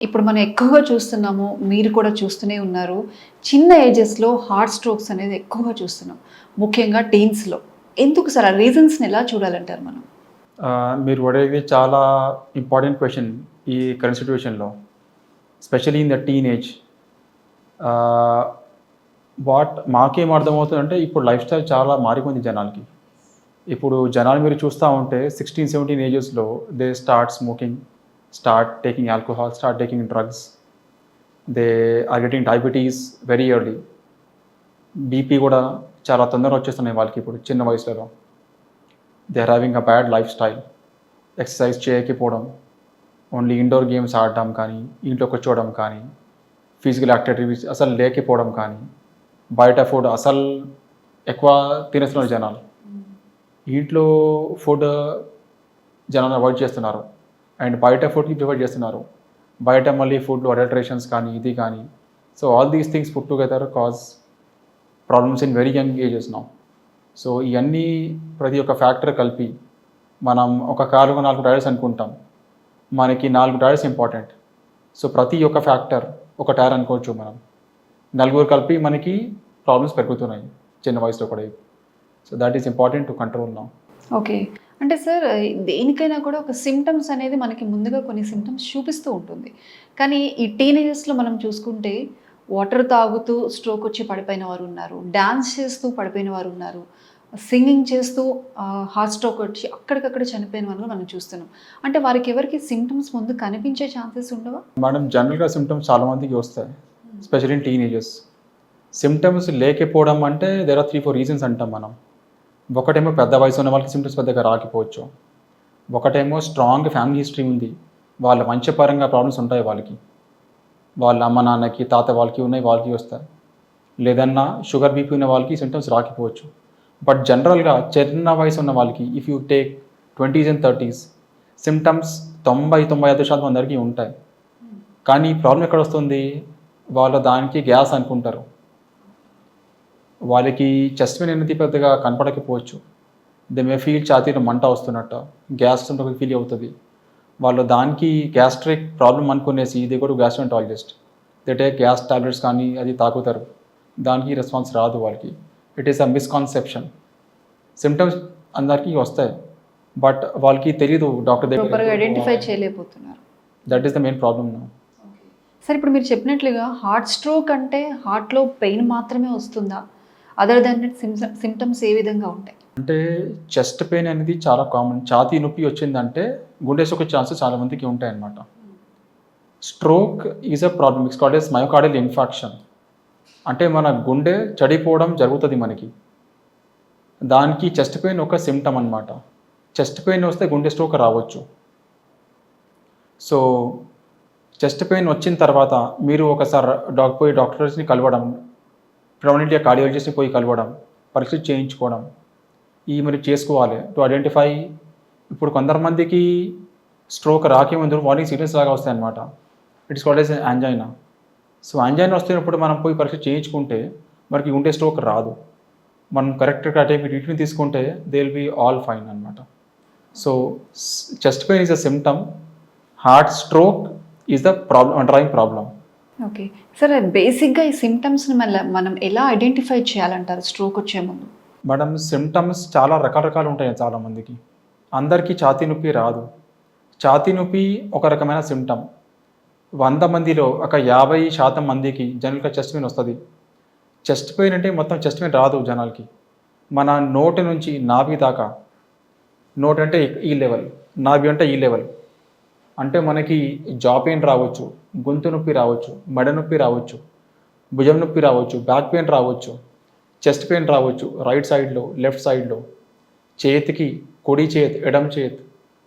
ఇప్పుడు మనం ఎక్కువగా చూస్తున్నాము. మీరు కూడా చూస్తూనే ఉన్నారు. చిన్న ఏజెస్‌లో హార్ట్ స్ట్రోక్స్ అనేది ఎక్కువగా చూస్తున్నాం. ముఖ్యంగా టీన్స్‌లో. ఎందుకు సార్? ఆ రీజన్స్‌ని ఎలా చూడాలంటారు మనం? మీరు అడిగేది చాలా ఇంపార్టెంట్ క్వెషన్ ఈ కరెంట్ సిట్యుయేషన్‌లో. Specially in the teenage. ఆహ్, మాకేం అర్థమవుతుందంటే ఇప్పుడు లైఫ్ స్టైల్ చాలా మారిపోయింది జనాలకి. ఇప్పుడు జనాలు మీరు చూస్తా ఉంటే 16, 17 ఏజెస్‌లో they start smoking, start taking alcohol, start taking drugs. They are getting diabetes very early. BP కూడా చాలా తొందరగా వచ్చేస్తున్నాయి వాళ్ళకి ఇప్పుడు చిన్న వయసులో. They are having a bad lifestyle. Exercise చేయకపోవడం, ఓన్లీ ఇండోర్ గేమ్స్ ఆడడం కానీ, ఇంట్లో కూర్చోవడం కానీ, ఫిజికల్ యాక్టివిటీస్ అసలు లేకపోవడం కానీ, బయట ఫుడ్ అసలు ఎక్కువ తినేస్తున్నారు జనాలు. ఇంట్లో ఫుడ్ జనాలు అవాయిడ్ చేస్తున్నారు. అండ్ బయట ఫుడ్‌కి ప్రిఫర్ చేస్తున్నారు. బయట మళ్ళీ ఫుడ్‌లో అడల్టరేషన్స్ కానీ, ఇది కానీ. So, all these things put together cause problems in very young ages now. So, ఇవన్నీ ప్రతి ఒక్క ఫ్యాక్టర్ కలిపి మనం ఒక కారుకు 4 టైర్స్ అనుకుంటాం. మనకి 4 టైర్స్ ఇంపార్టెంట్. సో, ప్రతి ఒక్క ఫ్యాక్టర్ ఒక టైర్ అనుకోవచ్చు మనం. నలుగురు కలిపి మనకి ప్రాబ్లమ్స్ పెరుగుతున్నాయి చిన్న వయసులో కూడా. So, that is important to control now. Okay. అంటే సార్ దేనికైనా కూడా ఒక సింప్టమ్స్ అనేది మనకి ముందుగా కొన్ని సింప్టమ్స్ చూపిస్తూ ఉంటుంది. కానీ ఈ టీనేజర్స్‌లో మనం చూసుకుంటే వాటర్ తాగుతూ స్ట్రోక్ వచ్చి పడిపోయిన వారున్నారు. డాన్స్ చేస్తూ పడిపోయిన వారున్నారు. సింగింగ్ చేస్తూ హార్ట్ స్ట్రోక్ వచ్చి అక్కడికక్కడ చనిపోయిన వాళ్ళని మనం చూస్తున్నాం. అంటే వారికి ఎవరికీ సింప్టమ్స్ ముందు కనిపించే ఛాన్సెస్ ఉండవా? మేడం జనరల్‌గా సింప్టమ్స్ చాలా మందికి వస్తాయి. Especially in teenagers. సింప్టమ్స్ లేకపోవడం అంటే దేర్ ఆర్ 3, 4 రీజన్స్ అంటాం మనం. ఒకటేమో పెద్ద వయసు ఉన్న వాళ్ళకి సింప్టమ్స్ పెద్దగా రాకపోవచ్చు. ఒకటేమో స్ట్రాంగ్ ఫ్యామిలీ హిస్టరీ ఉంది. వాళ్ళ వంశపరంగా ప్రాబ్లమ్స్ ఉంటాయి వాళ్ళకి. వాళ్ళ అమ్మ, నాన్నకి, తాత వాళ్ళకి ఉన్నాయి, వాళ్ళకి వస్తాయి. లేదన్నా షుగర్, బీపీ ఉన్న వాళ్ళకి సింప్టమ్స్ రాకపోవచ్చు. బట్ జనరల్‌గా చిన్న వయసు ఉన్న వాళ్ళకి if you take 20s and 30s symptoms 90-95% అందరికీ ఉంటాయి. కానీ ప్రాబ్లమ్ ఎక్కడొస్తుంది? వాళ్ళు దానికి గ్యాస్ అనుకుంటారు. వాళ్ళకి చెస్ట్ పెయిన్ అనేది పెద్దగా కనపడకపోవచ్చు. దే మే ఫీల్ ఛాతీలో మంట వస్తున్నట్టు, గ్యాస్ వస్తున్నట్టు ఫీల్ అవుతుంది. వాళ్ళు దానికి గ్యాస్ట్రిక్ ప్రాబ్లమ్ అనుకునేసి they go to gastroenterologist. They take gas tablets కానీ అది తాగుతారు. దానికి రెస్పాన్స్ రాదు వాళ్ళకి. It is a misconception. Symptoms అందరికీ వస్తాయి. బట్ వాళ్ళకి తెలీదు డాక్టర్ ప్రాపర్‌గా ఐడెంటిఫై దగ్గర. చేయలేకపోతున్నారు. That is the main problem now. Sir ఇప్పుడు మీరు చెప్పినట్లుగా హార్ట్ స్ట్రోక్ అంటే హార్ట్‌లో పెయిన్ మాత్రమే వస్తుందా? అదర్ దాన్ దట్ సింప్టమ్స్ ఏ విధంగా ఉంటాయి? అంటే చెస్ట్ పెయిన్ అనేది చాలా కామన్. ఛాతీ నొప్పి వచ్చిందంటే గుండె సోకే ఛాన్సెస్ చాలా మందికి ఉంటాయన్నమాట. Stroke is a problem. It's called as myocardial infarction. అంటే మన గుండె చెడిపోవడం జరుగుతుంది మనకి. దానికి చెస్ట్ పెయిన్ ఒక సిమ్టమ్ అనమాట. చెస్ట్ పెయిన్ వస్తే గుండె స్ట్రోక్ రావచ్చు. సో, చెస్ట్ పెయిన్ వచ్చిన తర్వాత మీరు ఒకసారి డాక్టర్స్ని కలవడం, ప్రెవెనెంట్‌గా కార్డియాలజిస్ట్‌ని పోయి కలవడం, పరీక్షలు చేయించుకోవడం, ఇవి మీరు చేసుకోవాలి టు ఐడెంటిఫై. ఇప్పుడు కొంతమందికి స్ట్రోక్ రాకముందు మార్నింగ్ సిగ్నల్స్ లాగా వస్తాయన్నమాట. It is called as angina. So, angina వస్తున్నప్పుడు మనం పోయి పరీక్ష చేయించుకుంటే మనకి గుండె స్ట్రోక్ రాదు. మనం కరెక్ట్‌గా టైంకి ట్రీట్మెంట్ తీసుకుంటే they will be all fine అనమాట. So, chest pain is a symptom. Heart stroke is the problem, underlying problem. Okay. సరే బేసిక్‌గా ఈ సింప్టమ్స్‌ని మనం ఎలా ఐడెంటిఫై చేయాలంటారు స్ట్రోక్ వచ్చే ముందు? మేడం సిమ్టమ్స్ చాలా రకాలు ఉంటాయి చాలామందికి. అందరికీ ఛాతీ నొప్పి రాదు. ఛాతీ నొప్పి ఒక రకమైన సిమ్టమ్. 100 మందిలో ఒక 50% మందికి జనరల్‌గా చెస్ట్ పెయిన్ వస్తది. చెస్ట్ పెయిన్ అంటే మొత్తం చెస్ట్ పెయిన్ రాదు జనాలకి. మన నోటి నుంచి నాభి దాకా, నోటి అంటే ఈ లెవెల్, నాభి అంటే ఈ లెవెల్. అంటే మనకి జా పెయిన్ రావచ్చు, గొంతు నొప్పి రావచ్చు, మెడ నొప్పి రావచ్చు, భుజం నొప్పి రావచ్చు, బ్యాక్ పెయిన్ రావచ్చు, చెస్ట్ పెయిన్ రావచ్చు, రైట్ సైడ్‌లో, లెఫ్ట్ సైడ్‌లో, చేతికి కుడి చేతి, ఎడమ చేతి,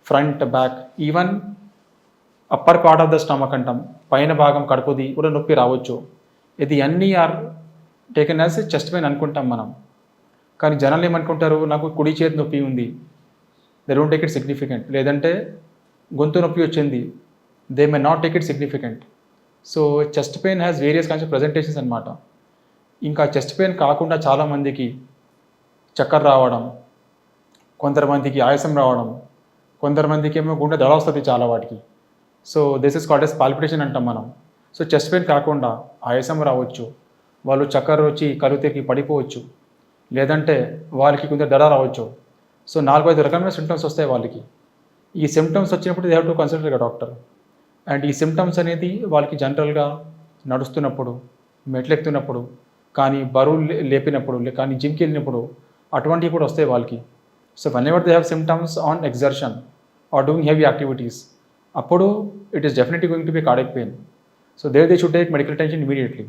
front, back, even upper part of the stomach అంటాం. పైన భాగం కడుపుది కూడా నొప్పి రావచ్చు. ఇది అన్నీ are taken as chest pain అనుకుంటాం మనం. కానీ జనాలు ఏమనుకుంటారు, నాకు కుడి చేతి నొప్పి ఉంది, they don't take it significant. లేదంటే గొంతు నొప్పి వచ్చింది, they may not take it significant. So, chest pain has various kinds of presentations అనమాట. ఇంకా చెస్ట్ పెయిన్ కాకుండా చాలామందికి చక్కర రావడం, కొంతమందికి ఆయాసం రావడం, కొంతమందికి ఏమో గుండె దడ వస్తుంది చాలా వాటికి. So this is called as palpitation అంటాం మనం. సో చెస్ట్ పెయిన్ కాకుండా ఆయాసం రావచ్చు, వాళ్ళు చక్కర వచ్చి కళ్ళు తిరిగి పడిపోవచ్చు, లేదంటే వాళ్ళకి కొంచెం దడ రావచ్చు. సో 4-5 రకమైన సిమ్టమ్స్ వస్తాయి వాళ్ళకి. ఈ సిమ్టమ్స్ వచ్చినప్పుడు they have to consult doctor. And ఈ సిమ్టమ్స్ అనేది వాళ్ళకి జనరల్గా నడుస్తున్నప్పుడు, మెట్లెక్కుతున్నప్పుడు, కానీ బరువు లేపినప్పుడు, కానీ జిమ్కి వెళ్ళినప్పుడు అటువంటివి కూడా వస్తాయి వాళ్ళకి. So whenever they have symptoms on exertion or doing heavy activities, అప్పుడు it is definitely going to be cardiac pain. So there they should take medical attention immediately.